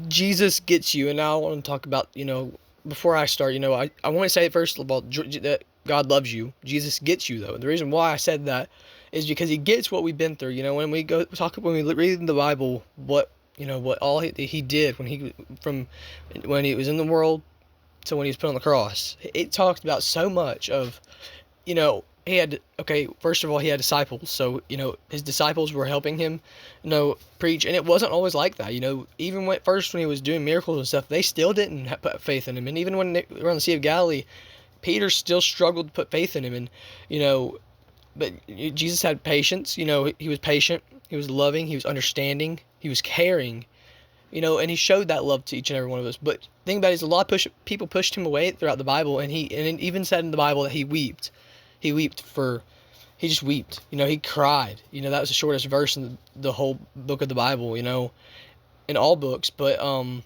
Jesus gets you, and now I want to talk about, before I start, I want to say first of all that God loves you. Jesus gets you, though. The reason why I said that is because He gets what we've been through. When we read in the Bible, what all he did from when He was in the world to when He was put on the cross. It talked about so much of, he had, okay, first of all, he had disciples. So, his disciples were helping him, preach. And it wasn't always like that. Even when he was doing miracles and stuff, they still didn't put faith in him. And even when they were on the Sea of Galilee, Peter still struggled to put faith in him. And, but Jesus had patience. He was patient. He was loving. He was understanding. He was caring. And he showed that love to each and every one of us. But the thing about it is, a lot of people pushed him away throughout the Bible, and it even said in the Bible that he wept. He just wept. He cried. That was the shortest verse in the whole book of the Bible. In all books. But and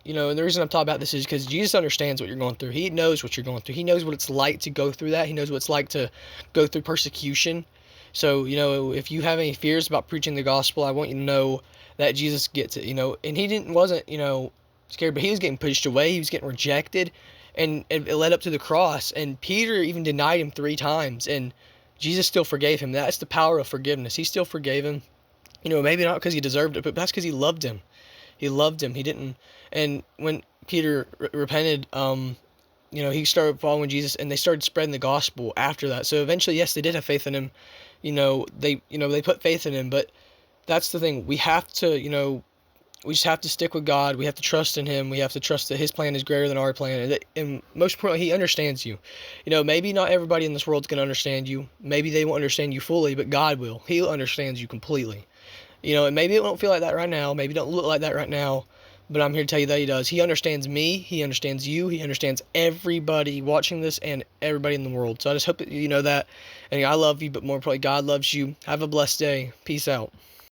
the reason I'm talking about this is because Jesus understands what you're going through. He knows what you're going through. He knows what it's like to go through that. He knows what it's like to go through persecution. So, if you have any fears about preaching the gospel, I want you to know that Jesus gets it, and he wasn't, scared, but he was getting pushed away. He was getting rejected, and it led up to the cross. And Peter even denied him 3 times, and Jesus still forgave him. That's the power of forgiveness. He still forgave him. Maybe not because he deserved it, but that's because he loved him. He loved him. He didn't. And when Peter repented, he started following Jesus, and they started spreading the gospel after that. So eventually, yes, they did have faith in him. They put faith in him, but that's the thing. We just have to stick with God. We have to trust in Him. We have to trust that His plan is greater than our plan, and most importantly, He understands you. Maybe not everybody in this world's gonna understand you. Maybe they won't understand you fully, but God will. He understands you completely. And maybe it won't feel like that right now. Maybe it don't look like that right now. But I'm here to tell you that He does. He understands me. He understands you. He understands everybody watching this and everybody in the world. So I just hope that you know that. And I love you, but more importantly, God loves you. Have a blessed day. Peace out.